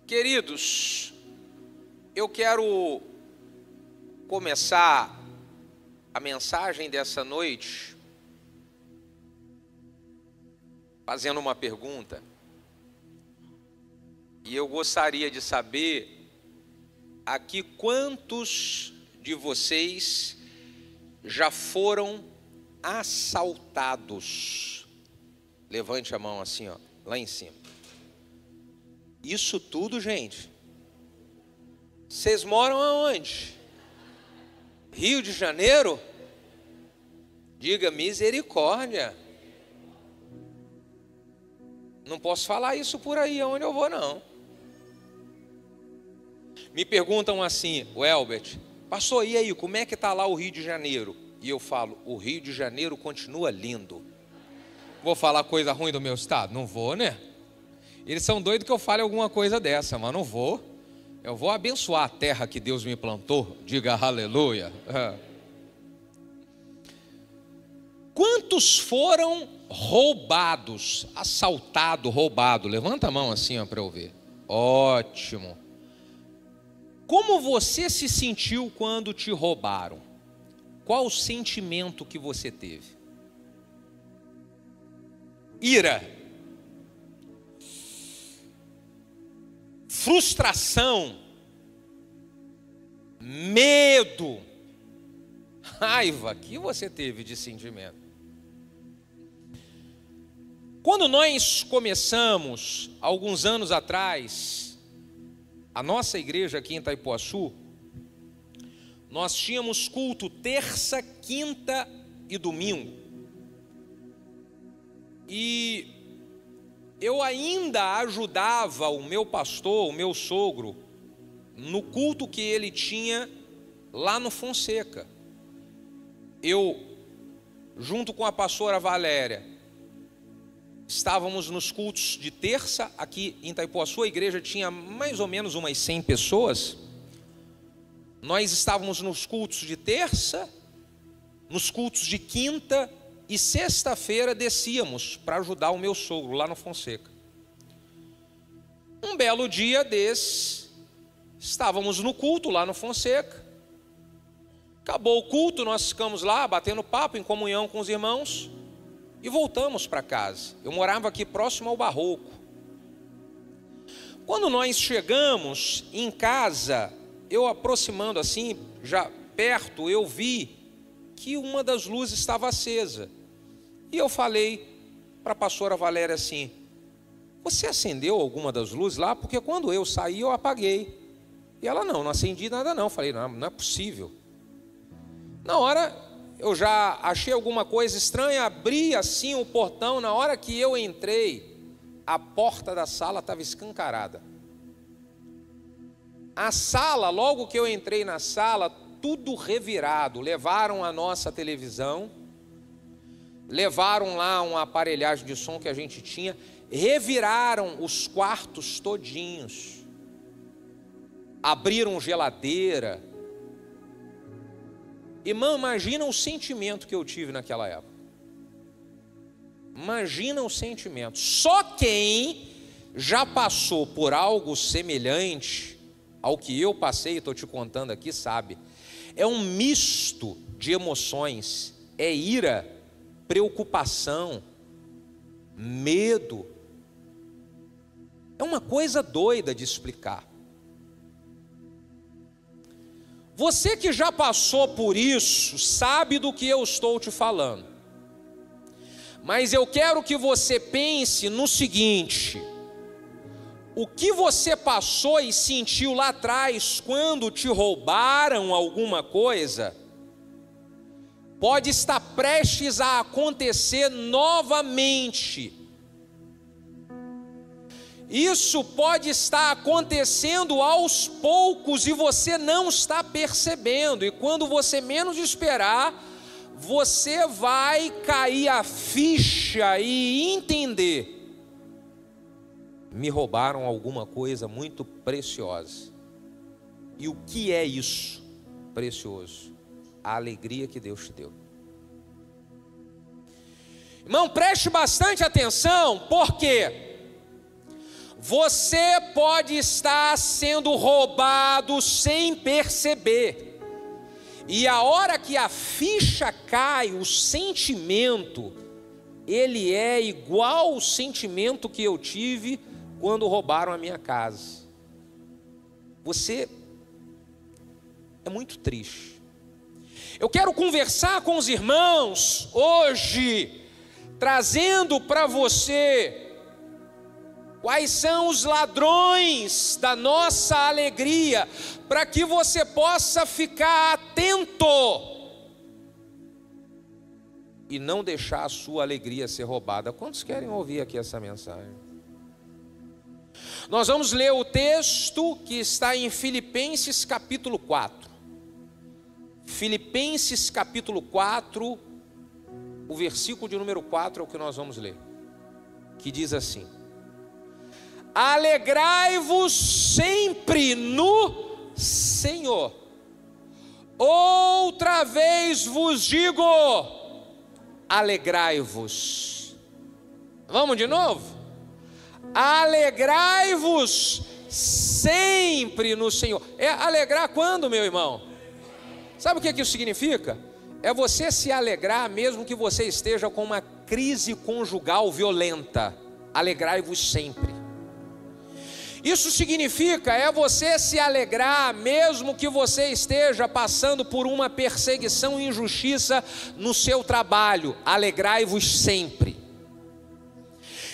Queridos, eu quero começar a mensagem dessa noite fazendo uma pergunta. E eu gostaria de saber aqui quantos de vocês já foram assaltados. Levante a mão assim, ó, lá em cima. Isso tudo, gente. Vocês moram aonde? Rio de Janeiro? Diga misericórdia. Não posso falar isso por aí aonde eu vou, não. Me perguntam assim, o Elbert, pastor, e aí, como é que está lá o Rio de Janeiro? E eu falo, o Rio de Janeiro continua lindo. Vou falar coisa ruim do meu estado? Não vou, né? Eles são doidos que eu fale alguma coisa dessa, mas não vou. Eu vou abençoar a terra que Deus me plantou. Diga aleluia. Quantos foram roubados, assaltado, roubado? Levanta a mão assim para eu ver. Ótimo. Como você se sentiu quando te roubaram? Qual o sentimento que você teve? Ira. Frustração, medo, raiva, que você teve de sentimento? Quando nós começamos, alguns anos atrás, a nossa igreja aqui em Itaipuaçu, nós tínhamos culto terça, quinta e domingo. E eu ainda ajudava o meu pastor, o meu sogro, no culto que ele tinha lá no Fonseca. Eu, junto com a pastora Valéria, estávamos nos cultos de terça, aqui em Itaipuaçu, a igreja tinha mais ou menos umas 100 pessoas. Nós estávamos nos cultos de terça, nos cultos de quinta, e sexta-feira descíamos para ajudar o meu sogro lá no Fonseca. Um belo dia desse, estávamos no culto lá no Fonseca. Acabou o culto, nós ficamos lá batendo papo em comunhão com os irmãos e voltamos para casa. Eu morava aqui próximo ao Barroco. Quando nós chegamos em casa, eu aproximando assim, já perto, eu vi que uma das luzes estava acesa. E eu falei para a pastora Valéria assim, você acendeu alguma das luzes lá? Porque quando eu saí, eu apaguei. E ela, não acendi nada não. Falei, não é possível. Na hora, eu já achei alguma coisa estranha, abri assim o portão. Na hora que eu entrei, a porta da sala estava escancarada. A sala, logo que eu entrei na sala, tudo revirado. Levaram a nossa televisão, levaram lá uma aparelhagem de som que a gente tinha, reviraram os quartos todinhos, abriram geladeira. Irmão, imagina o sentimento que eu tive naquela época. Imagina o sentimento. Só quem já passou por algo semelhante ao que eu passei, estou te contando aqui, sabe. É um misto de emoções, é ira, preocupação, medo. É uma coisa doida de explicar. Você que já passou por isso, sabe do que eu estou te falando. Mas eu quero que você pense no seguinte: o que você passou e sentiu lá atrás quando te roubaram alguma coisa, pode estar prestes a acontecer novamente. Isso pode estar acontecendo aos poucos e você não está percebendo. E quando você menos esperar, você vai cair a ficha e entender: me roubaram alguma coisa muito preciosa. E o que é isso precioso? A alegria que Deus te deu. Irmão, preste bastante atenção, porque você pode estar sendo roubado sem perceber. E a hora que a ficha cai, o sentimento, ele é igual ao sentimento que eu tive quando roubaram a minha casa. Você é muito triste. Eu quero conversar com os irmãos hoje, trazendo para você quais são os ladrões da nossa alegria, para que você possa ficar atento e não deixar a sua alegria ser roubada. Quantos querem ouvir aqui essa mensagem? Nós vamos ler o texto que está em Filipenses capítulo 4. Filipenses capítulo 4, o versículo de número 4 é o que nós vamos ler, que diz assim: alegrai-vos sempre no Senhor. Outra vez vos digo, alegrai-vos. Vamos de novo? Alegrai-vos sempre no Senhor. É alegrar quando, meu irmão? Sabe o que isso significa? É você se alegrar mesmo que você esteja com uma crise conjugal violenta. Alegrai-vos sempre. Isso significa você se alegrar mesmo que você esteja passando por uma perseguição e injustiça no seu trabalho. Alegrai-vos sempre.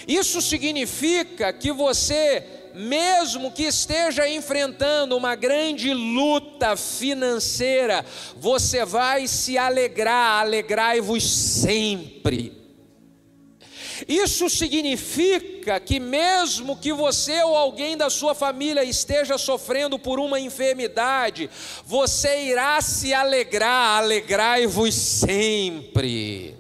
Isso significa que você, mesmo que esteja enfrentando uma grande luta financeira, você vai se alegrar. Alegrai-vos sempre. Isso significa que mesmo que você ou alguém da sua família esteja sofrendo por uma enfermidade, você irá se alegrar. Alegrai-vos sempre.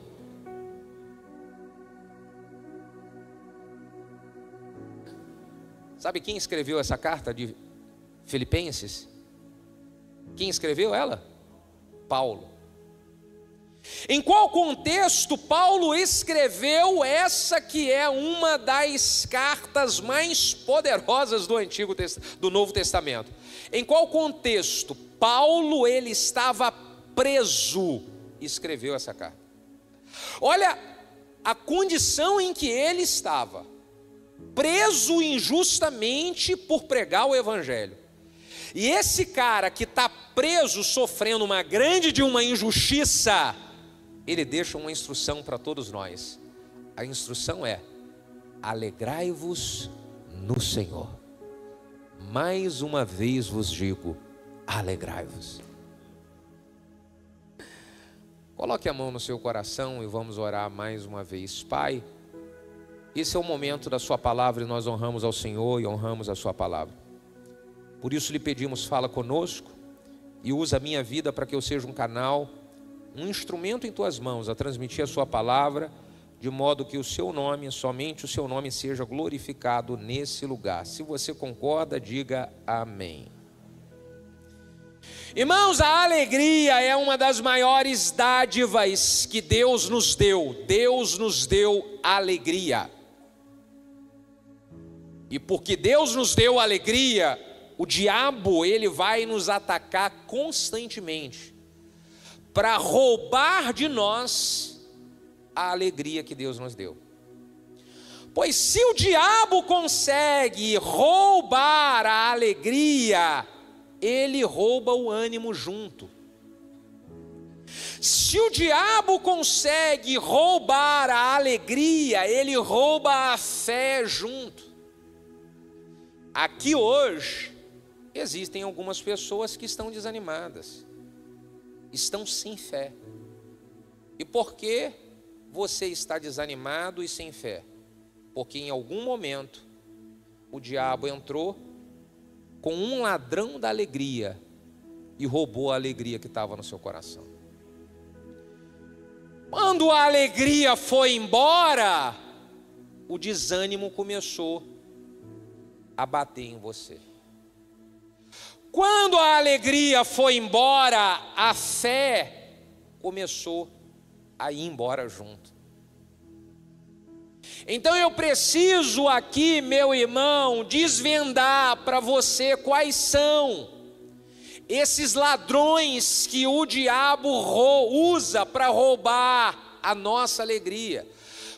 Sabe quem escreveu essa carta de Filipenses? Quem escreveu ela? Paulo. Em qual contexto Paulo escreveu essa que é uma das cartas mais poderosas do Novo Testamento? Em qual contexto Paulo ele estava preso e escreveu essa carta? Olha a condição em que ele estava, preso injustamente por pregar o evangelho. E esse cara que está preso, sofrendo uma injustiça, ele deixa uma instrução para todos nós. A instrução é: alegrai-vos no Senhor. Mais uma vez vos digo, alegrai-vos. Coloque a mão no seu coração e vamos orar mais uma vez. Pai, esse é o momento da sua palavra e nós honramos ao Senhor e honramos a sua palavra. Por isso lhe pedimos, fala conosco e usa a minha vida para que eu seja um canal, um instrumento em tuas mãos a transmitir a sua palavra, de modo que o seu nome, somente o seu nome, seja glorificado nesse lugar. Se você concorda, diga amém. Irmãos, a alegria é uma das maiores dádivas que Deus nos deu. Deus nos deu alegria. E porque Deus nos deu alegria, o diabo ele vai nos atacar constantemente para roubar de nós a alegria que Deus nos deu. Pois se o diabo consegue roubar a alegria, ele rouba o ânimo junto. Se o diabo consegue roubar a alegria, ele rouba a fé junto. Aqui hoje existem algumas pessoas que estão desanimadas, estão sem fé. E por que você está desanimado e sem fé? Porque em algum momento o diabo entrou com um ladrão da alegria e roubou a alegria que estava no seu coração. Quando a alegria foi embora, o desânimo começou a bater em você. Quando a alegria foi embora, a fé começou a ir embora junto. Então eu preciso aqui, meu irmão, desvendar para você quais são esses ladrões que o diabo usa para roubar a nossa alegria,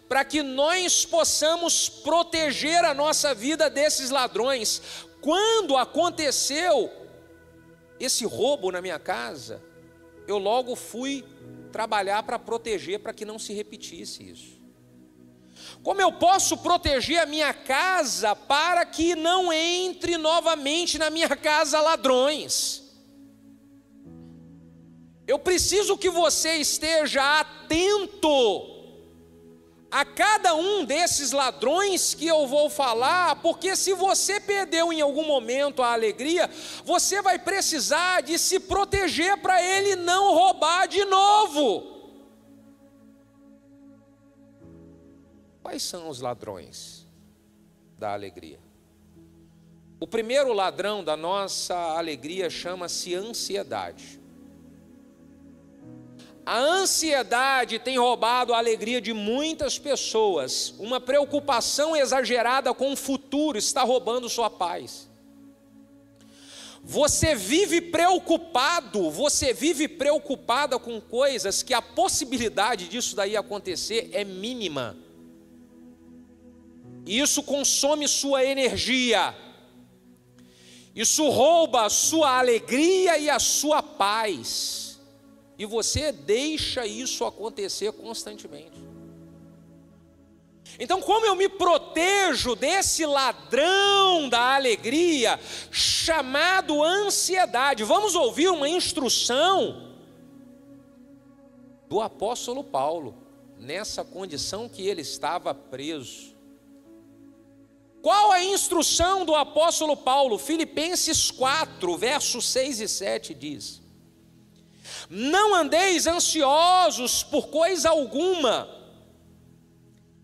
para que nós possamos proteger a nossa vida desses ladrões. Quando aconteceu esse roubo na minha casa, eu logo fui trabalhar para proteger, para que não se repetisse isso. Como eu posso proteger a minha casa para que não entre novamente na minha casa ladrões? Eu preciso que você esteja atento a cada um desses ladrões que eu vou falar, porque se você perdeu em algum momento a alegria, você vai precisar de se proteger para ele não roubar de novo. Quais são os ladrões da alegria? O primeiro ladrão da nossa alegria chama-se ansiedade. A ansiedade tem roubado a alegria de muitas pessoas. Uma preocupação exagerada com o futuro está roubando sua paz. Você vive preocupada com coisas que a possibilidade disso daí acontecer é mínima. E isso consome sua energia. Isso rouba a sua alegria e a sua paz. E você deixa isso acontecer constantemente. Então, como eu me protejo desse ladrão da alegria, chamado ansiedade? Vamos ouvir uma instrução do apóstolo Paulo, nessa condição que ele estava preso. Qual a instrução do apóstolo Paulo? Filipenses 4, versos 6 e 7 diz: não andeis ansiosos por coisa alguma,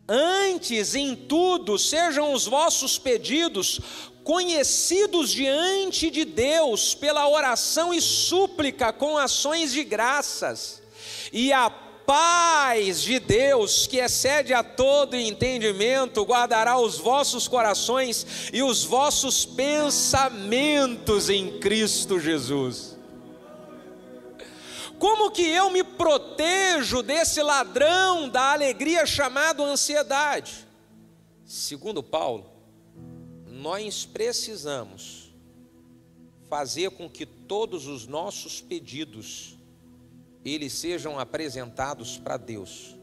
antes em tudo sejam os vossos pedidos conhecidos diante de Deus pela oração e súplica com ações de graças, e a paz de Deus, que excede a todo entendimento, guardará os vossos corações e os vossos pensamentos em Cristo Jesus. Como que eu me protejo desse ladrão da alegria chamado ansiedade? Segundo Paulo, nós precisamos fazer com que todos os nossos pedidos eles sejam apresentados para Deus.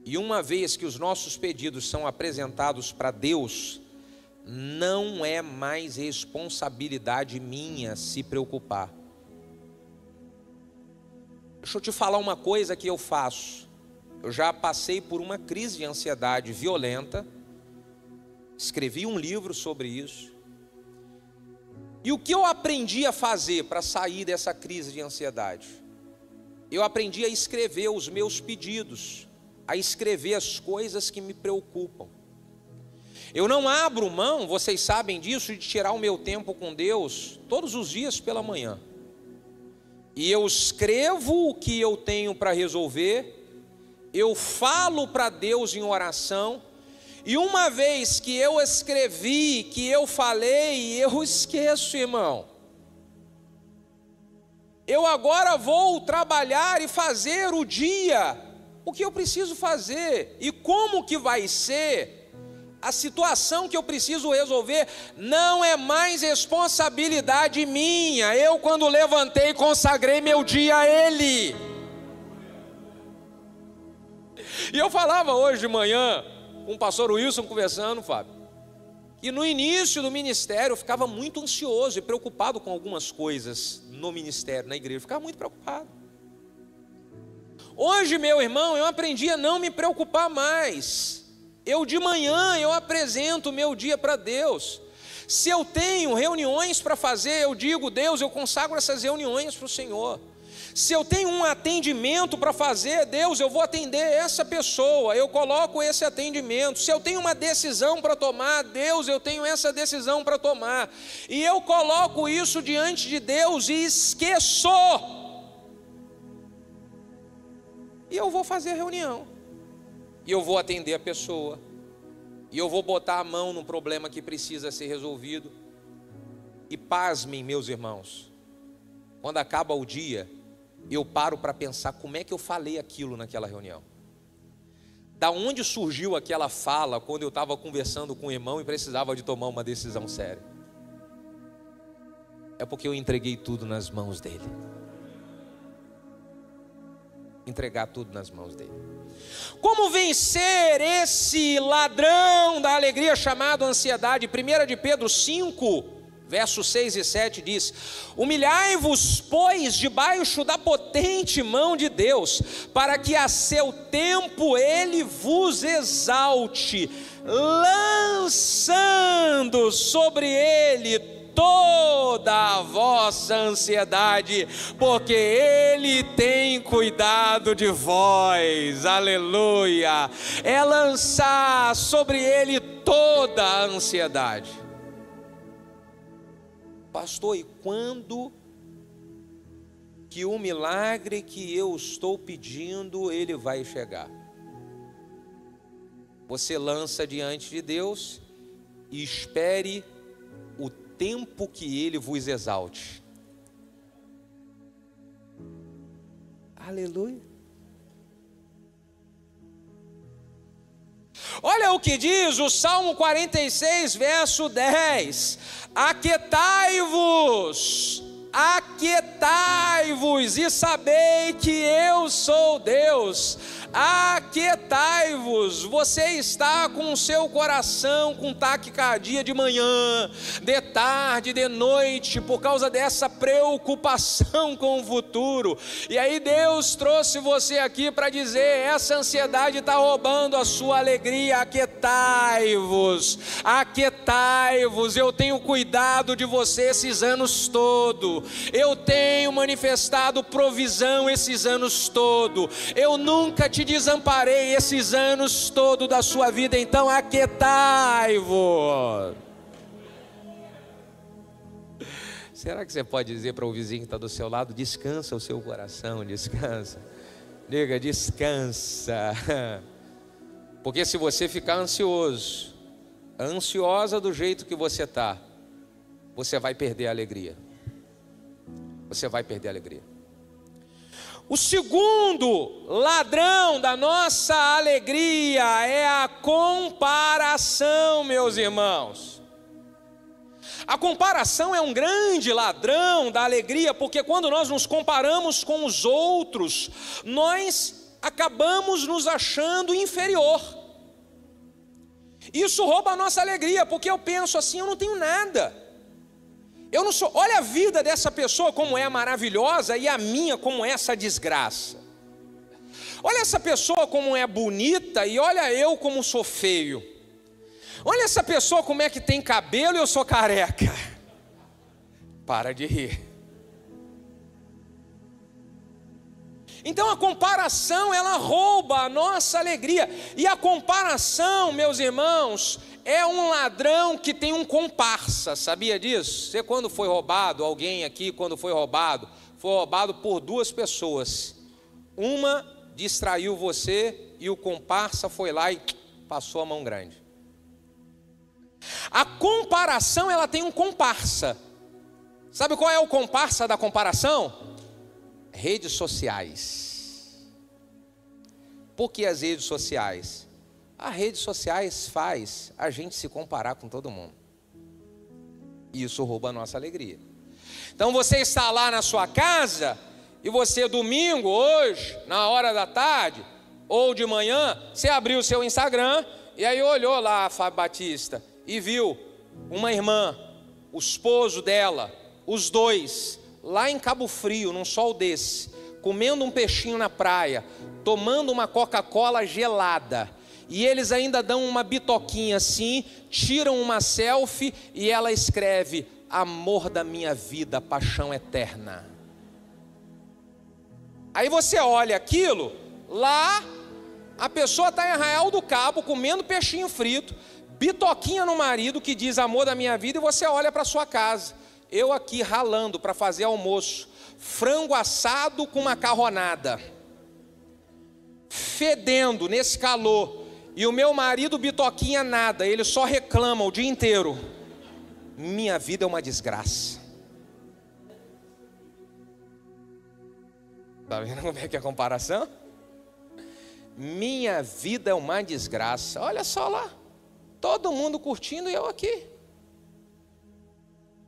E uma vez que os nossos pedidos são apresentados para Deus, não é mais responsabilidade minha se preocupar. Deixa eu te falar uma coisa que eu faço. Eu já passei por uma crise de ansiedade violenta, escrevi um livro sobre isso. E o que eu aprendi a fazer para sair dessa crise de ansiedade? Eu aprendi a escrever os meus pedidos, a escrever as coisas que me preocupam. Eu não abro mão, vocês sabem disso, de tirar o meu tempo com Deus todos os dias pela manhã. E eu escrevo o que eu tenho para resolver, eu falo para Deus em oração, e uma vez que eu escrevi, que eu falei, eu esqueço, irmão. Eu agora vou trabalhar e fazer o dia, o que eu preciso fazer, e como que vai ser, a situação que eu preciso resolver, não é mais responsabilidade minha. Eu, quando levantei, consagrei meu dia a Ele. E eu falava hoje de manhã com o pastor Wilson conversando, Fábio, que no início do ministério eu ficava muito ansioso e preocupado com algumas coisas no ministério, na igreja, eu ficava muito preocupado. Hoje, meu irmão, eu aprendi a não me preocupar mais. Eu de manhã, eu apresento o meu dia para Deus. Se eu tenho reuniões para fazer, eu digo: Deus, eu consagro essas reuniões para o Senhor. Se eu tenho um atendimento para fazer, Deus, eu vou atender essa pessoa, eu coloco esse atendimento. Se eu tenho uma decisão para tomar, Deus, eu tenho essa decisão para tomar. E eu coloco isso diante de Deus e esqueço. E eu vou fazer a reunião. e eu vou atender a pessoa, e eu vou botar a mão num problema que precisa ser resolvido. E pasmem, meus irmãos, quando acaba o dia, eu paro para pensar como é que eu falei aquilo naquela reunião. Da onde surgiu aquela fala quando eu estava conversando com o irmão e precisava de tomar uma decisão séria? É porque eu entreguei tudo nas mãos dele. Entregar tudo nas mãos dele. Como vencer esse ladrão da alegria chamado ansiedade? 1 de Pedro 5, versos 6 e 7 diz: humilhai-vos, pois, debaixo da potente mão de Deus, para que a seu tempo Ele vos exalte, lançando sobre Ele toda a vossa ansiedade, porque Ele tem cuidado de vós. Aleluia! É lançar sobre Ele toda a ansiedade. Pastor, e quando que o milagre que eu estou pedindo, ele vai chegar? Você lança diante de Deus e espere o tempo que ele vos exalte. Aleluia. Olha o que diz o Salmo 46, verso 10: aquietai-vos e sabei que eu sou Deus. Aquietai-vos. Você está com o seu coração com taquicardia de manhã, de tarde, de noite, por causa dessa preocupação com o futuro. E aí Deus trouxe você aqui para dizer: essa ansiedade está roubando a sua alegria. Aquietai-vos, aquietai-vos. Eu tenho cuidado de você esses anos todos. Eu tenho manifestado provisão esses anos todos. Eu nunca te desamparei esses anos todos da sua vida. Então aquietai-vos. Será que você pode dizer para o vizinho que está do seu lado: descansa o seu coração, descansa. Diga: descansa. Porque se você ficar ansioso, ansiosa do jeito que você está, você vai perder a alegria. Você vai perder a alegria. O segundo ladrão da nossa alegria é a comparação, meus irmãos. A comparação é um grande ladrão da alegria, porque quando nós nos comparamos com os outros, nós acabamos nos achando inferior. Isso rouba a nossa alegria, porque eu penso assim: eu não tenho nada. Eu não sou, olha a vida dessa pessoa como é maravilhosa e a minha como é essa desgraça. Olha essa pessoa como é bonita e olha eu como sou feio. Olha essa pessoa como é que tem cabelo e eu sou careca. Para de rir. Então a comparação, ela rouba a nossa alegria. E a comparação, meus irmãos, é um ladrão que tem um comparsa. Sabia disso? Você quando foi roubado, alguém aqui quando foi roubado por duas pessoas. Uma distraiu você e o comparsa foi lá e passou a mão grande. A comparação, ela tem um comparsa. Sabe qual é o comparsa da comparação? Redes sociais. Por que as redes sociais? As redes sociais faz a gente se comparar com todo mundo. E isso rouba a nossa alegria. Então você está lá na sua casa e você domingo, hoje, na hora da tarde ou de manhã, você abriu o seu Instagram e aí olhou lá a Fábio Batista e viu uma irmã, o esposo dela, os dois, lá em Cabo Frio, num sol desse, comendo um peixinho na praia, tomando uma Coca-Cola gelada. E eles ainda dão uma bitoquinha assim, tiram uma selfie e ela escreve: amor da minha vida, paixão eterna. Aí você olha aquilo, lá a pessoa está em Arraial do Cabo comendo peixinho frito, bitoquinha no marido que diz amor da minha vida, e você olha para sua casa. Eu aqui ralando para fazer almoço, frango assado com macarronada, fedendo nesse calor, e o meu marido bitoquinha nada, ele só reclama o dia inteiro, minha vida é uma desgraça. Está vendo como é que é a comparação? Minha vida é uma desgraça. Olha só lá, todo mundo curtindo e eu aqui.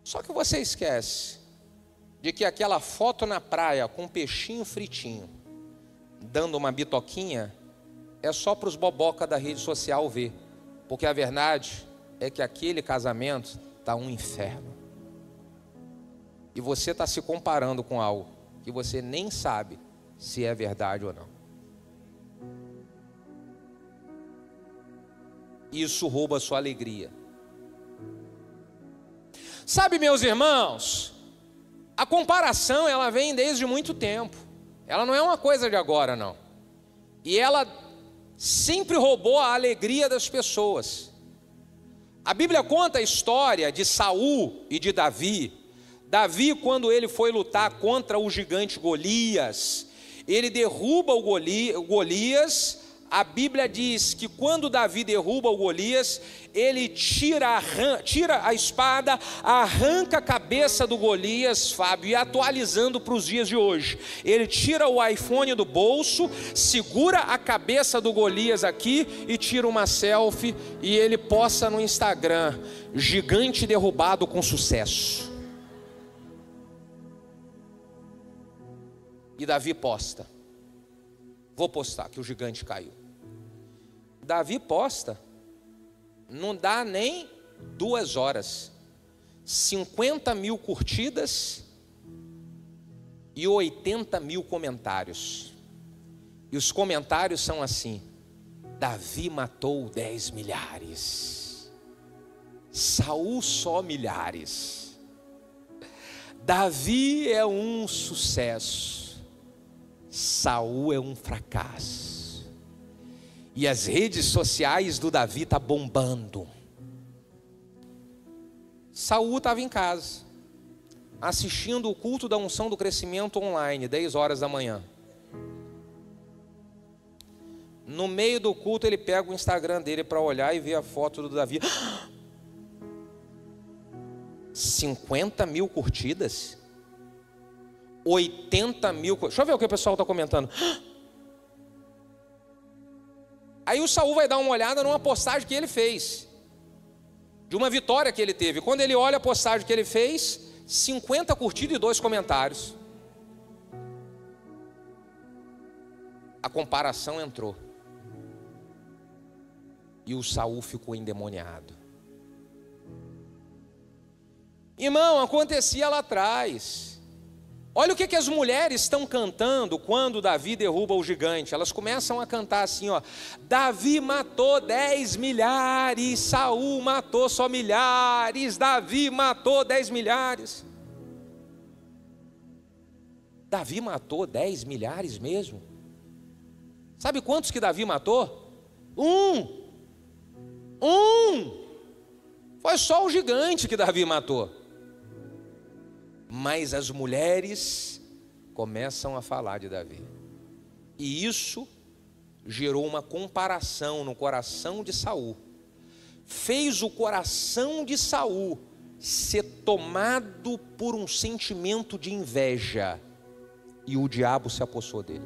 Só que você esquece de que aquela foto na praia com um peixinho fritinho, dando uma bitoquinha, é só para os boboca da rede social ver. Porque a verdade é que aquele casamento está um inferno. E você está se comparando com algo que você nem sabe se é verdade ou não. Isso rouba a sua alegria. Sabe, meus irmãos, a comparação ela vem desde muito tempo. Ela não é uma coisa de agora, não. E ela sempre roubou a alegria das pessoas. A Bíblia conta a história de Saul e de Davi. Davi, quando ele foi lutar contra o gigante Golias, ele derruba o Golias. A Bíblia diz que quando Davi derruba o Golias, ele tira a espada, arranca a cabeça do Golias, Fábio, e atualizando para os dias de hoje, ele tira o iPhone do bolso, segura a cabeça do Golias aqui e tira uma selfie e ele posta no Instagram: gigante derrubado com sucesso. E Davi posta: vou postar que o gigante caiu. Davi posta, não dá nem 2 horas, 50 mil curtidas e 80 mil comentários. E os comentários são assim: Davi matou 10 milhares, Saul só milhares, Davi é um sucesso, Saul é um fracasso. E as redes sociais do Davi estão bombando. Saul estava em casa, assistindo o culto da unção do crescimento online, 10 horas da manhã. No meio do culto ele pega o Instagram dele para olhar e ver a foto do Davi. 50 mil curtidas? 80 mil. Deixa eu ver o que o pessoal está comentando. Aí o Saul vai dar uma olhada numa postagem que ele fez, de uma vitória que ele teve. Quando ele olha a postagem que ele fez, 50 curtidas e 2 comentários. A comparação entrou. E o Saul ficou endemoniado. Irmão, acontecia lá atrás. Olha o que as mulheres estão cantando quando Davi derruba o gigante. Elas começam a cantar assim, ó: Davi matou 10 milhares, Saul matou só milhares, Davi matou 10 milhares. Davi matou 10 milhares mesmo? Sabe quantos que Davi matou? Um! Foi só o gigante que Davi matou. Mas as mulheres começam a falar de Davi. E isso gerou uma comparação no coração de Saul. Fez o coração de Saul ser tomado por um sentimento de inveja. E o diabo se apossou dele.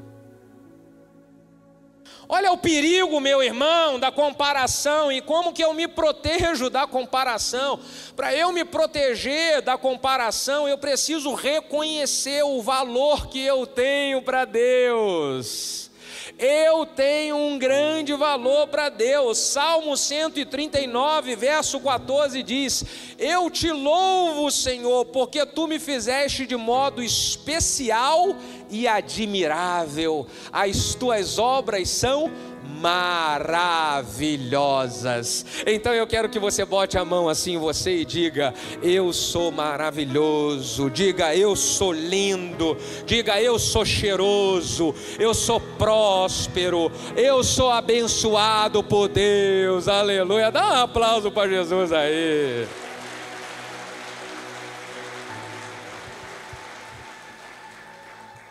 Olha o perigo, meu irmão, da comparação e como que eu me protejo da comparação. Para eu me proteger da comparação, eu preciso reconhecer o valor que eu tenho para Deus. Eu tenho um grande valor para Deus. Salmo 139, verso 14 diz: eu te louvo, Senhor, porque tu me fizeste de modo especial e admirável. As tuas obras são maravilhosas. Então eu quero que você bote a mão assim em você e diga: eu sou maravilhoso. Diga: eu sou lindo. Diga: eu sou cheiroso. Eu sou próspero. Eu sou abençoado por Deus. Aleluia. Dá um aplauso para Jesus aí.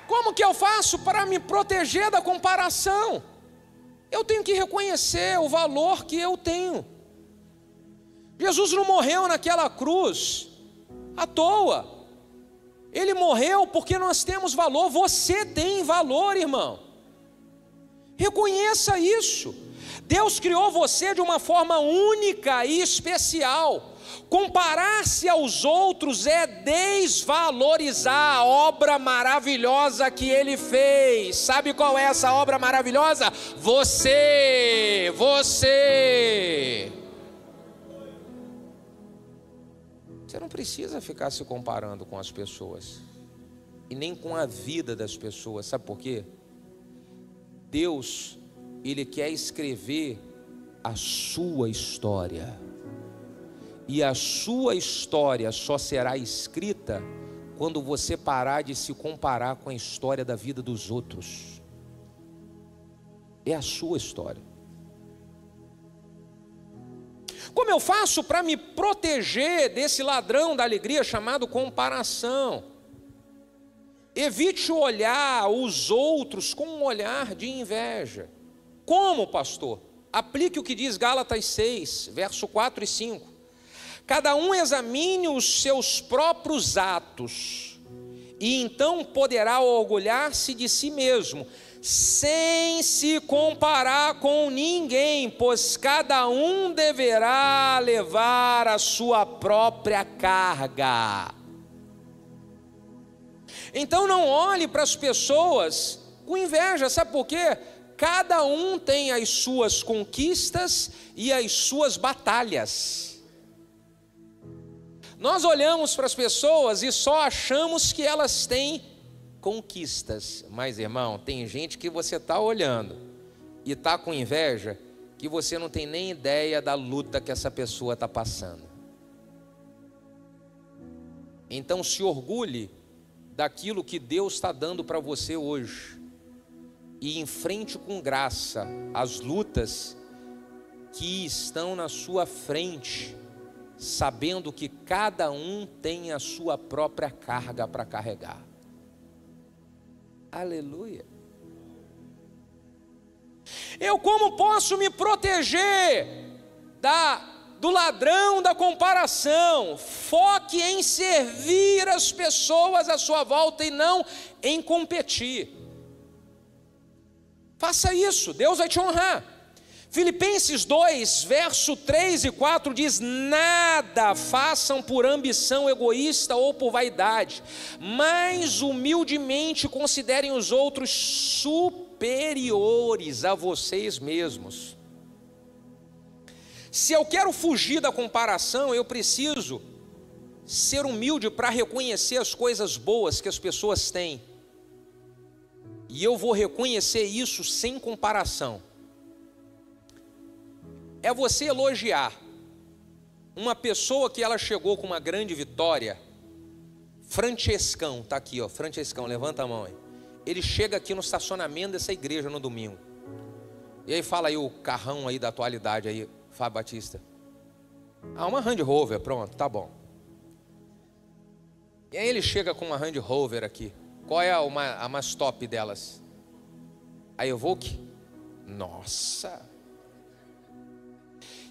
Como que eu faço para me proteger da comparação? eu tenho que reconhecer o valor que eu tenho. Jesus não morreu naquela cruz à toa. Ele morreu porque nós temos valor. Você tem valor, irmão. Reconheça isso. Deus criou você de uma forma única e especial. Comparar-se aos outros é desvalorizar a obra maravilhosa que Ele fez. Sabe qual é essa obra maravilhosa? Você. Você não precisa ficar se comparando com as pessoas e nem com a vida das pessoas. Sabe por quê? Deus, Ele quer escrever a sua história. E a sua história só será escrita quando você parar de se comparar com a história da vida dos outros. É a sua história. Como eu faço para me proteger desse ladrão da alegria chamado comparação? Evite olhar os outros com um olhar de inveja. Como, pastor? Aplique o que diz Gálatas 6, verso 4 e 5. Cada um examine os seus próprios atos, e então poderá orgulhar-se de si mesmo, sem se comparar com ninguém, pois cada um deverá levar a sua própria carga. Então não olhe para as pessoas com inveja, sabe por quê? Cada um tem as suas conquistas e as suas batalhas. Nós olhamos para as pessoas e só achamos que elas têm conquistas. Mas, irmão, tem gente que você está olhando e está com inveja, que você não tem nem ideia da luta que essa pessoa está passando. Então se orgulhe daquilo que Deus está dando para você hoje e enfrente com graça as lutas que estão na sua frente, sabendo que cada um tem a sua própria carga para carregar. Aleluia. Eu como posso me proteger do ladrão da comparação? Foque em servir as pessoas à sua volta e não em competir. Faça isso, Deus vai te honrar. Filipenses 2, verso 3 e 4 diz: nada façam por ambição egoísta ou por vaidade, mas humildemente considerem os outros superiores a vocês mesmos. Se eu quero fugir da comparação, eu preciso ser humilde para reconhecer as coisas boas que as pessoas têm. E eu vou reconhecer isso sem comparação. É você elogiar uma pessoa que ela chegou com uma grande vitória. Francescão, está aqui, ó, Francescão, levanta a mão aí. Ele chega aqui no estacionamento dessa igreja no domingo. E aí fala aí o carrão aí da atualidade aí, Fábio Batista. Uma Land Rover, pronto, tá bom. E aí ele chega com uma Land Rover aqui. Qual é a mais top delas? A Evoque? Nossa!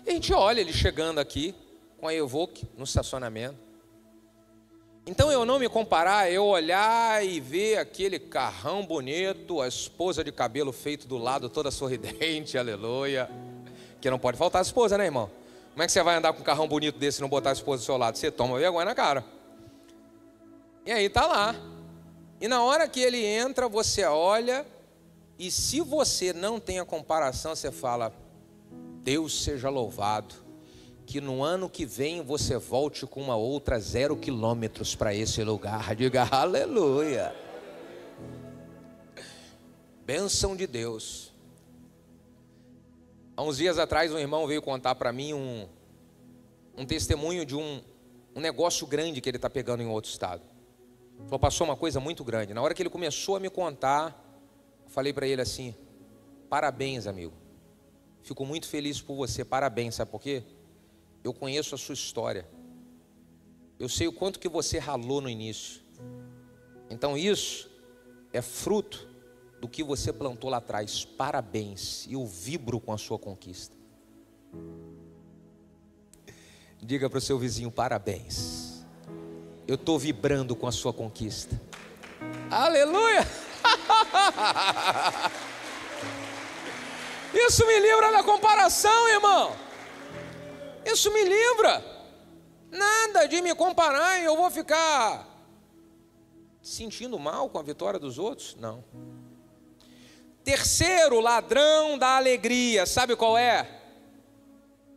E a gente olha ele chegando aqui com a Evoque no estacionamento. Então eu não me comparar, eu olhar e ver aquele carrão bonito, a esposa de cabelo feito do lado, toda sorridente, aleluia. Que não pode faltar a esposa, né, irmão? Como é que você vai andar com um carrão bonito desse e não botar a esposa do seu lado? Você toma vergonha na cara. E aí tá lá. E na hora que ele entra, você olha, e se você não tem a comparação, você fala: Deus seja louvado, que no ano que vem você volte com uma outra 0 quilômetros para esse lugar. Diga aleluia. Bênção de Deus. Há uns dias atrás um irmão veio contar para mim um testemunho de um negócio grande que ele está pegando em outro estado. Falou, passou uma coisa muito grande. Na hora que ele começou a me contar, eu falei para ele assim: parabéns, amigo. Fico muito feliz por você, parabéns. Sabe por quê? Eu conheço a sua história. Eu sei o quanto que você ralou no início. Então isso é fruto do que você plantou lá atrás. Parabéns, eu vibro com a sua conquista. Diga para o seu vizinho: parabéns, eu estou vibrando com a sua conquista. Aleluia! Isso me livra da comparação, irmão. Isso me livra. Nada de me comparar e eu vou ficar sentindo mal com a vitória dos outros. Não. Terceiro ladrão da alegria, sabe qual é?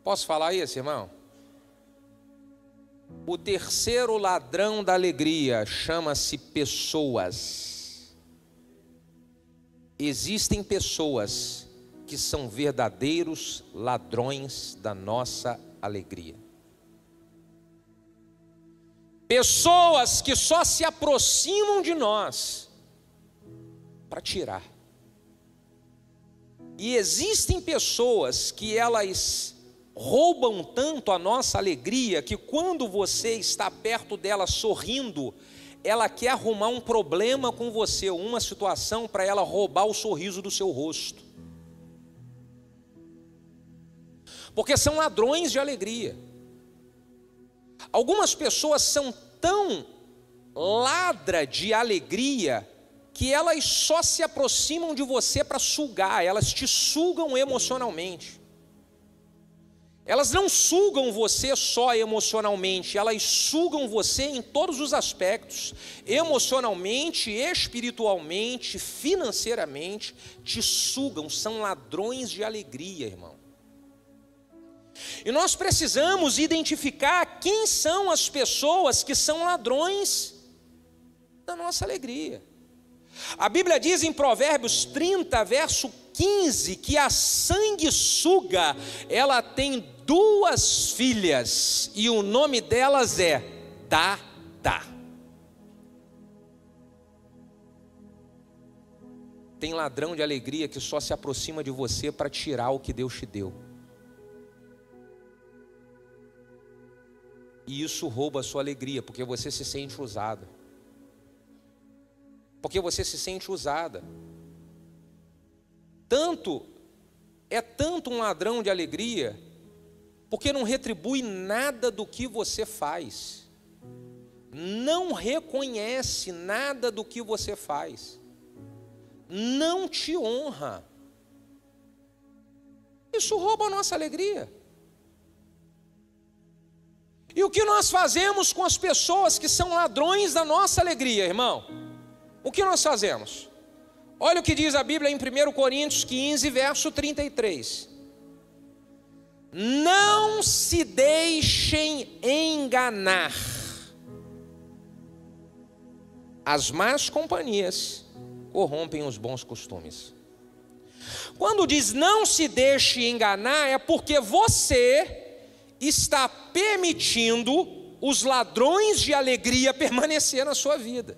Posso falar isso, irmão? O terceiro ladrão da alegria chama-se pessoas. Existem pessoas que são verdadeiros ladrões da nossa alegria. Pessoas que só se aproximam de nós para tirar. E existem pessoas que elas roubam tanto a nossa alegria que quando você está perto dela sorrindo, ela quer arrumar um problema com você, uma situação para ela roubar o sorriso do seu rosto. Porque são ladrões de alegria. Algumas pessoas são tão ladra de alegria que elas só se aproximam de você para sugar, elas te sugam emocionalmente. Elas não sugam você só emocionalmente, elas sugam você em todos os aspectos, emocionalmente, espiritualmente, financeiramente, te sugam, são ladrões de alegria, irmão. E nós precisamos identificar quem são as pessoas que são ladrões da nossa alegria. A Bíblia diz em Provérbios 30, verso 15, que a sanguessuga, ela tem 2 filhas, e o nome delas é Dá. Tem ladrão de alegria que só se aproxima de você para tirar o que Deus te deu. E isso rouba a sua alegria, porque você se sente usado. Porque você se sente usada. É tanto um ladrão de alegria, porque não retribui nada do que você faz. Não reconhece nada do que você faz. Não te honra. Isso rouba a nossa alegria. E o que nós fazemos com as pessoas que são ladrões da nossa alegria, irmão? O que nós fazemos? Olha o que diz a Bíblia em 1 Coríntios 15, verso 33. Não se deixem enganar. As más companhias corrompem os bons costumes. Quando diz não se deixe enganar, é porque você está permitindo os ladrões de alegria permanecer na sua vida.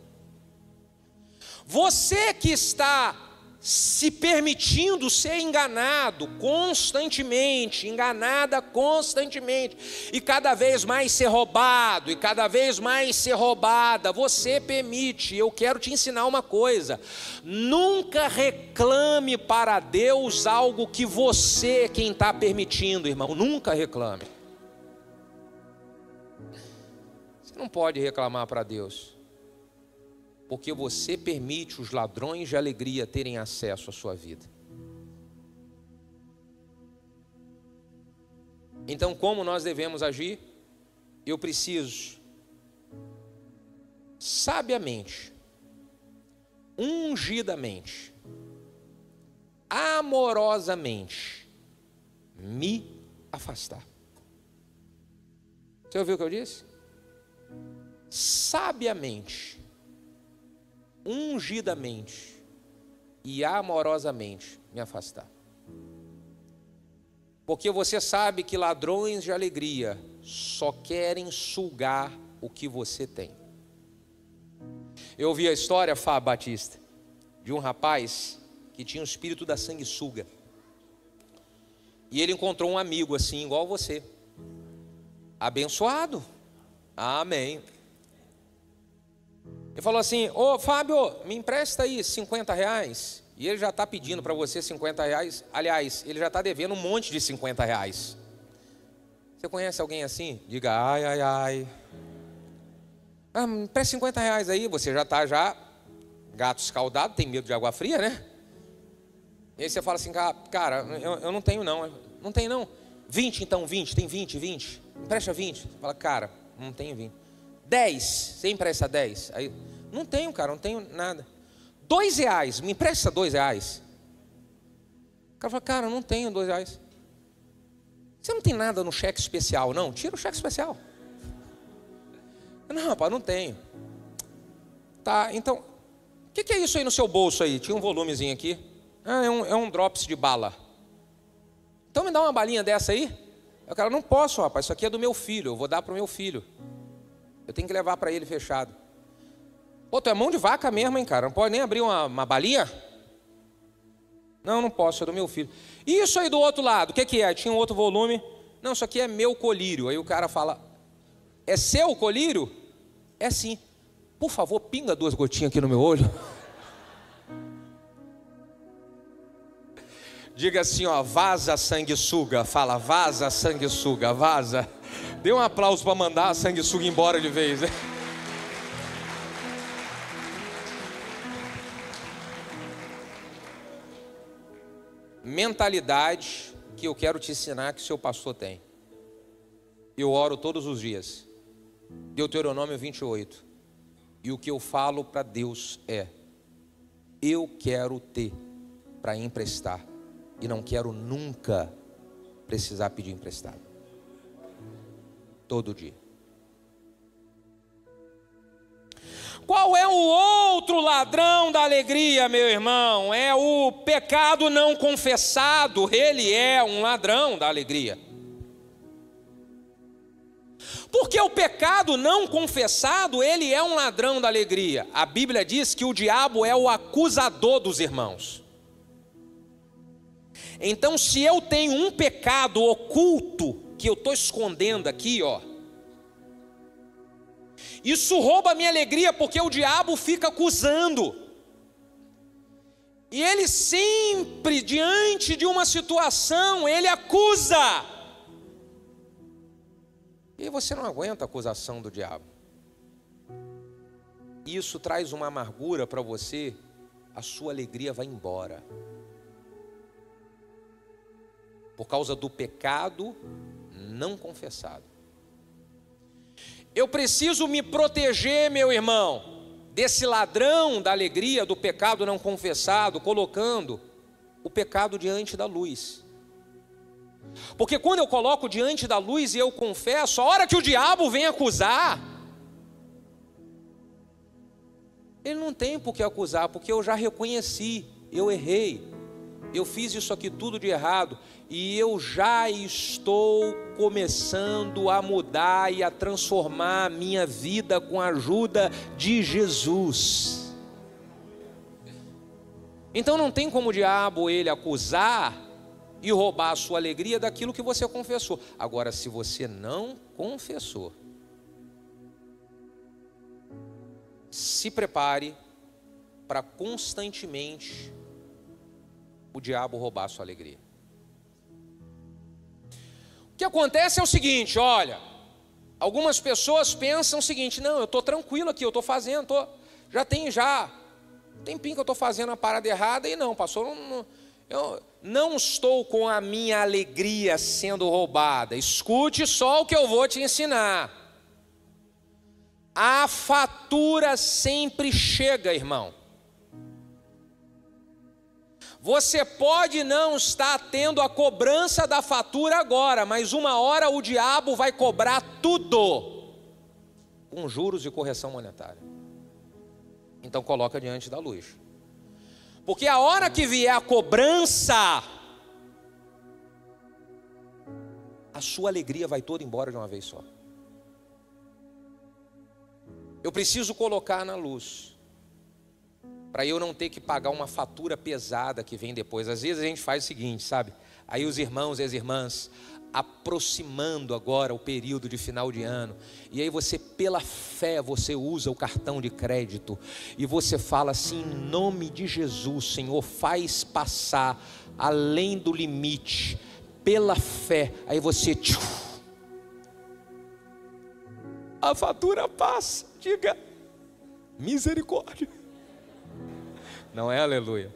Você que está se permitindo ser enganado constantemente, enganada constantemente, e cada vez mais ser roubado, e cada vez mais ser roubada, você permite. Eu quero te ensinar uma coisa: nunca reclame para Deus algo que você quem está permitindo, irmão. Nunca reclame. Você não pode reclamar para Deus, porque você permite os ladrões de alegria terem acesso à sua vida. Então, como nós devemos agir? Eu preciso, sabiamente, ungidamente, amorosamente, me afastar. Você ouviu o que eu disse? Sabiamente, ungidamente e amorosamente me afastar. Porque você sabe que ladrões de alegria só querem sugar o que você tem. Eu ouvi a história, Fábio Batista, de um rapaz que tinha o espírito da sanguessuga. E ele encontrou um amigo assim, igual você, abençoado. Amém. Ele falou assim: ô Fábio, me empresta aí R$50. e ele já está pedindo para você R$ 50. Aliás, ele já está devendo um monte de R$ 50. Você conhece alguém assim? Diga, ai, ai, ai. Ah, me presta R$ 50 aí. Você já está gato escaldado, tem medo de água fria, né? E aí você fala assim, cara, eu não tenho não. Não tem não. 20 então, 20. Tem 20. Empresta 20. Você fala, cara, não tenho 20. 10. Você empresta 10. Aí, não tenho, cara, não tenho nada. R$ 2. Me empresta R$ 2. O cara fala, cara, eu não tenho R$ 2. Você não tem nada no cheque especial, não? Tira o cheque especial. Não, rapaz, não tenho. Tá, então, o que é isso aí no seu bolso aí? Tinha um volumezinho aqui. Ah, é um drops de bala. Então me dá uma balinha dessa aí. O cara, não posso, rapaz, isso aqui é do meu filho, eu vou dar para o meu filho. Eu tenho que levar para ele fechado. Pô, tu é mão de vaca mesmo, hein, cara? Não pode nem abrir uma balinha? Não posso, é do meu filho. E isso aí do outro lado, o que é? Tinha um outro volume. Não, isso aqui é meu colírio. Aí o cara fala, é seu colírio? É sim. Por favor, pinga 2 gotinhas aqui no meu olho. Diga assim, ó, vaza sanguessuga. Fala, vaza sanguessuga, vaza. Dê um aplauso para mandar a sanguessuga embora de vez, né? Mentalidade que eu quero te ensinar que o seu pastor tem. Eu oro todos os dias. Deuteronômio 28. E o que eu falo para Deus é: eu quero ter para emprestar. E não quero nunca precisar pedir emprestado. Todo dia. Qual é o outro ladrão da alegria, meu irmão? É o pecado não confessado. Ele é um ladrão da alegria. Porque o pecado não confessado, ele é um ladrão da alegria. A Bíblia diz que o diabo é o acusador dos irmãos. Então, se eu tenho um pecado oculto que eu estou escondendo aqui, ó, isso rouba a minha alegria, porque o diabo fica acusando. E ele sempre, diante de uma situação, ele acusa. E você não aguenta a acusação do diabo. Isso traz uma amargura para você, a sua alegria vai embora. Por causa do pecado não confessado. Eu preciso me proteger, meu irmão, desse ladrão da alegria, do pecado não confessado, colocando o pecado diante da luz. Porque quando eu coloco diante da luz e eu confesso, a hora que o diabo vem acusar, ele não tem por que acusar, porque eu já reconheci, eu errei. Eu fiz isso aqui tudo de errado e eu já estou começando a mudar e a transformar a minha vida com a ajuda de Jesus. Então não tem como o diabo ele acusar e roubar a sua alegria daquilo que você confessou. Agora, se você não confessou, se prepare para constantemente o diabo roubar a sua alegria. O que acontece é o seguinte, olha, algumas pessoas pensam o seguinte, não, eu estou tranquilo aqui, eu estou fazendo, já tem um tempinho que eu estou fazendo a parada errada, e não, pastor, eu não estou com a minha alegria sendo roubada. Escute só o que eu vou te ensinar. A fatura sempre chega, irmão. Você pode não estar tendo a cobrança da fatura agora, mas uma hora o diabo vai cobrar tudo, com juros e correção monetária. Então coloca diante da luz. Porque a hora que vier a cobrança, a sua alegria vai toda embora de uma vez só. Eu preciso colocar na luz, para eu não ter que pagar uma fatura pesada que vem depois. Às vezes a gente faz o seguinte, sabe? Aí os irmãos e as irmãs, aproximando agora o período de final de ano, e aí você, pela fé, você usa o cartão de crédito, e você fala assim: em nome de Jesus, Senhor, faz passar além do limite, pela fé. Aí você, a fatura passa, diga misericórdia. Não é aleluia?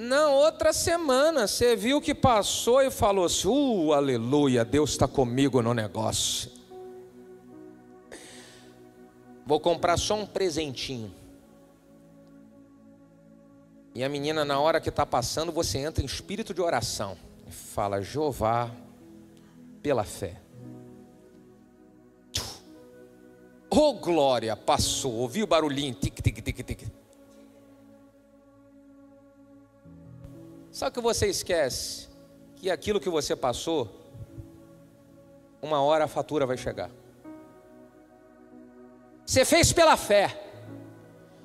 Na outra semana, você viu que passou e falou assim: aleluia, Deus está comigo no negócio. Vou comprar só um presentinho. E a menina, na hora que está passando, você entra em espírito de oração e fala: Jeová, pela fé. Oh glória, passou, ouviu o barulhinho, tic, tic, tic, tic. Só que você esquece que aquilo que você passou, uma hora a fatura vai chegar. Você fez pela fé.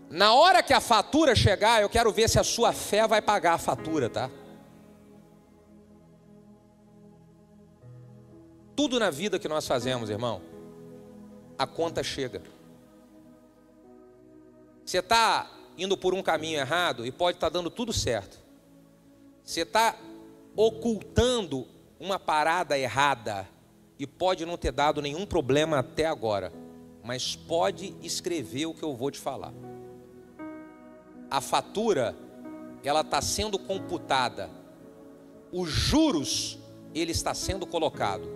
Na hora que a fatura chegar, eu quero ver se a sua fé vai pagar a fatura, tá? Tudo na vida que nós fazemos, irmão, a conta chega. Você está indo por um caminho errado e pode estar dando tudo certo. Você está ocultando uma parada errada e pode não ter dado nenhum problema até agora, mas pode escrever o que eu vou te falar. A fatura, ela está sendo computada, os juros, ele está sendo colocado,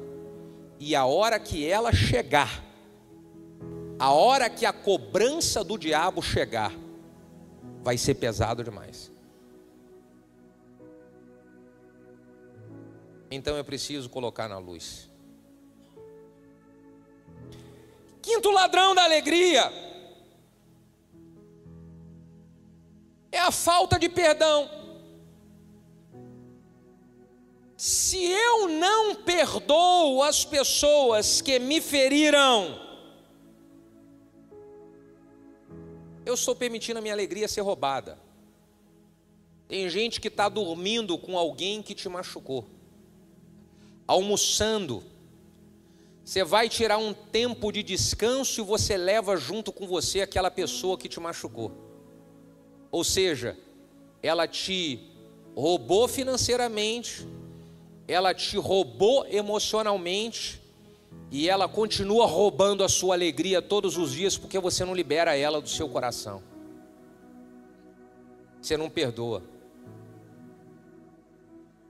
e a hora que ela chegar, a hora que a cobrança do diabo chegar, vai ser pesado demais. Então eu preciso colocar na luz. Quinto ladrão da alegria é a falta de perdão. Se eu não perdoo as pessoas que me feriram, eu estou permitindo a minha alegria ser roubada. Tem gente que está dormindo com alguém que te machucou, almoçando, você vai tirar um tempo de descanso e você leva junto com você aquela pessoa que te machucou. Ou seja, ela te roubou financeiramente, ela te roubou emocionalmente, e ela continua roubando a sua alegria todos os dias porque você não libera ela do seu coração. Você não perdoa.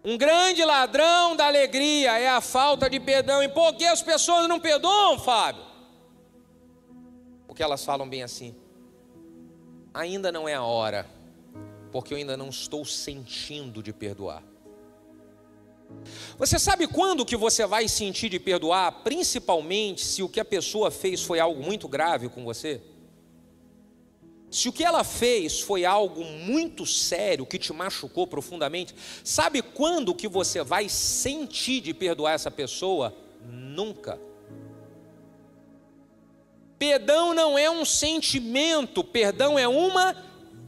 Um grande ladrão da alegria é a falta de perdão. E por que as pessoas não perdoam, Fábio? Porque elas falam bem assim: ainda não é a hora, porque eu ainda não estou sentindo de perdoar. Você sabe quando que você vai sentir de perdoar? Principalmente se o que a pessoa fez foi algo muito grave com você. Se o que ela fez foi algo muito sério, que te machucou profundamente, sabe quando que você vai sentir de perdoar essa pessoa? Nunca. Perdão não é um sentimento, perdão é uma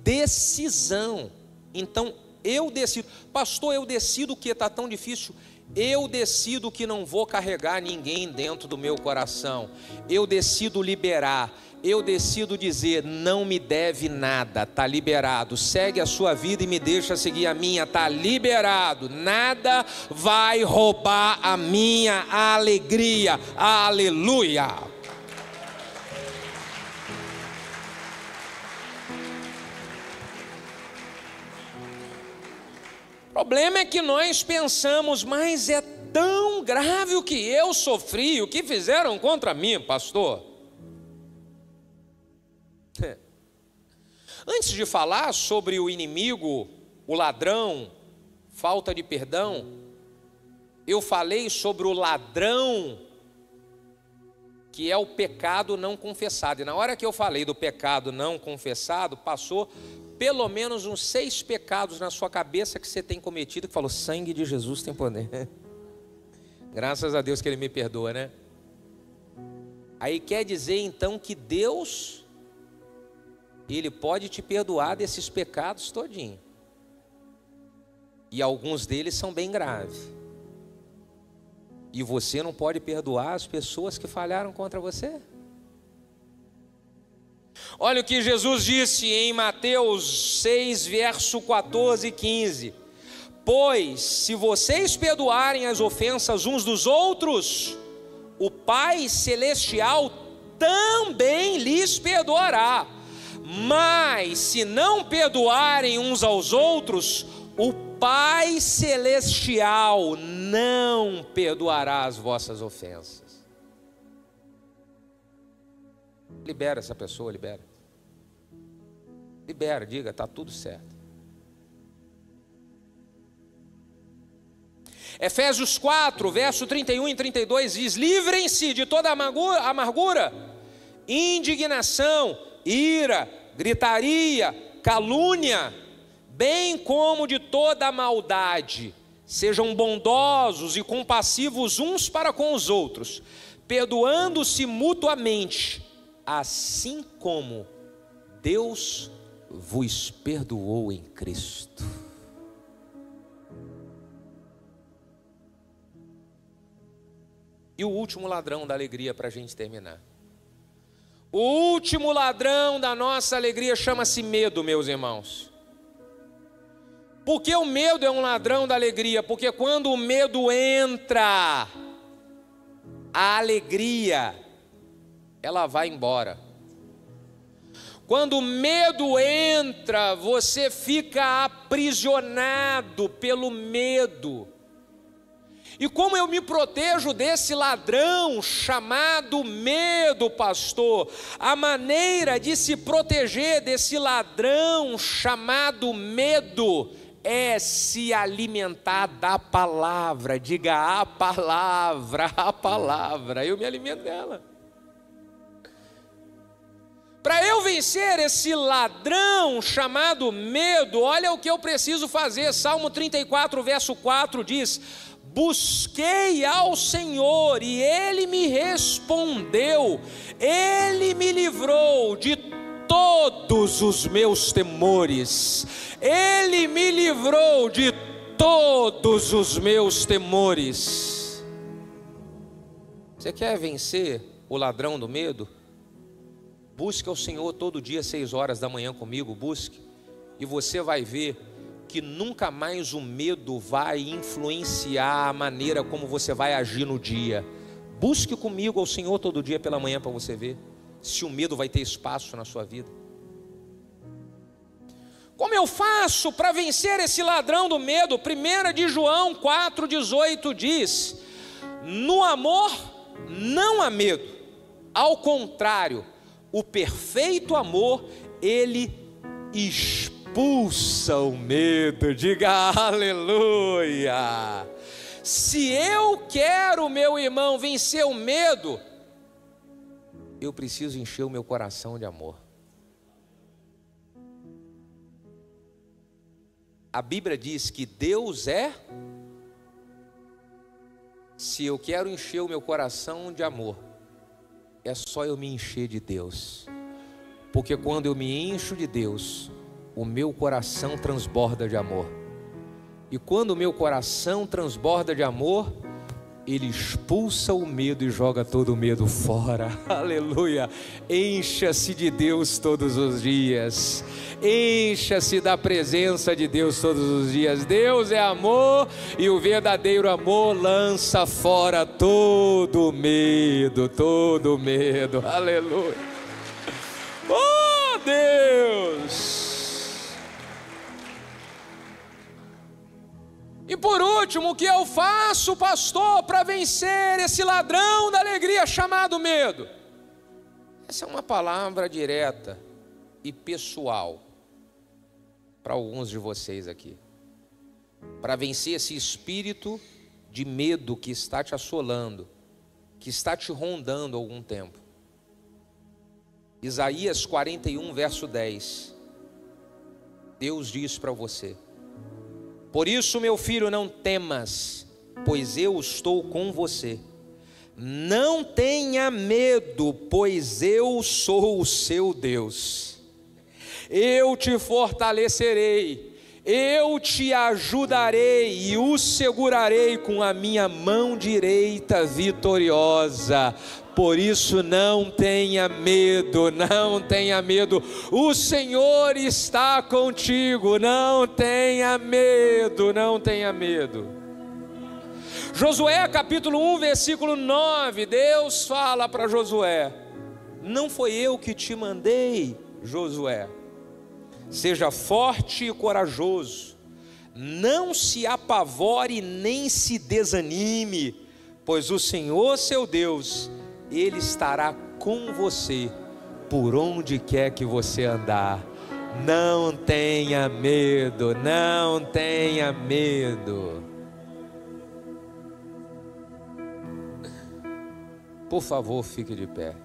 decisão. Então eu decido, pastor, eu decido que está tão difícil. Eu decido que não vou carregar ninguém dentro do meu coração. Eu decido liberar. Eu decido dizer: não me deve nada, está liberado. Segue a sua vida e me deixa seguir a minha, está liberado. Nada vai roubar a minha alegria. Aleluia. O problema é que nós pensamos: mas é tão grave o que eu sofri, o que fizeram contra mim, pastor. Antes de falar sobre o inimigo, o ladrão, falta de perdão, eu falei sobre o ladrão, que é o pecado não confessado. E na hora que eu falei do pecado não confessado, passou pelo menos uns 6 pecados na sua cabeça que você tem cometido, que falou: sangue de Jesus tem poder. Graças a Deus que Ele me perdoa, né? Aí quer dizer então que Deus, Ele pode te perdoar desses pecados todinho. E alguns deles são bem graves. E você não pode perdoar as pessoas que falharam contra você? Olha o que Jesus disse em Mateus 6, verso 14 e 15. Pois, se vocês perdoarem as ofensas uns dos outros, o Pai Celestial também lhes perdoará. Mas, se não perdoarem uns aos outros, o Pai Celestial não perdoará as vossas ofensas. Libera essa pessoa, libera. Libera, diga, está tudo certo. Efésios 4, verso 31 e 32 diz: livrem-se de toda amargura, indignação, ira, gritaria, calúnia, bem como de toda maldade. Sejam bondosos e compassivos uns para com os outros, perdoando-se mutuamente, assim como Deus vos perdoou em Cristo. E o último ladrão da alegria, para a gente terminar. O último ladrão da nossa alegria chama-se medo, meus irmãos. Por que o medo é um ladrão da alegria? Porque quando o medo entra, a alegria, ela vai embora. Quando o medo entra, você fica aprisionado pelo medo. E como eu me protejo desse ladrão chamado medo, pastor? A maneira de se proteger desse ladrão chamado medo é se alimentar da palavra. Diga: a palavra, eu me alimento dela. Para eu vencer esse ladrão chamado medo, olha o que eu preciso fazer. Salmo 34, verso 4 diz: busquei ao Senhor e Ele me respondeu, Ele me livrou de todos os meus temores, Ele me livrou de todos os meus temores. Você quer vencer o ladrão do medo? Busque ao Senhor todo dia, 6 horas da manhã comigo, busque, e você vai ver que nunca mais o medo vai influenciar a maneira como você vai agir no dia. Busque comigo ao Senhor todo dia pela manhã para você ver se o medo vai ter espaço na sua vida. Como eu faço para vencer esse ladrão do medo? 1 de João 4,18 diz: no amor não há medo, ao contrário, o perfeito amor, ele expulsa o medo. Diga aleluia. Se eu quero, meu irmão, vencer o medo, eu preciso encher o meu coração de amor. A Bíblia diz que Deus é. Se eu quero encher o meu coração de amor, é só eu me encher de Deus. Porque quando eu me encho de Deus, o meu coração transborda de amor. E quando o meu coração transborda de amor, ele expulsa o medo e joga todo o medo fora. Aleluia. Encha-se de Deus todos os dias. Encha-se da presença de Deus todos os dias. Deus é amor e o verdadeiro amor lança fora todo medo, todo medo. Aleluia. Oh Deus! E por último, o que eu faço, pastor, para vencer esse ladrão da alegria chamado medo? Essa é uma palavra direta e pessoal para alguns de vocês aqui. Para vencer esse espírito de medo que está te assolando, que está te rondando há algum tempo. Isaías 41, verso 10. Deus diz para você: por isso, meu filho, não temas, pois eu estou com você. Não tenha medo, pois eu sou o seu Deus. Eu te fortalecerei, eu te ajudarei e o segurarei com a minha mão direita vitoriosa. Por isso não tenha medo, não tenha medo, o Senhor está contigo, não tenha medo, não tenha medo. Josué capítulo 1, versículo 9, Deus fala para Josué: não foi eu que te mandei, Josué? Seja forte e corajoso, não se apavore nem se desanime, pois o Senhor seu Deus, Ele estará com você por onde quer que você andar. Não tenha medo, não tenha medo. Por favor, fique de pé.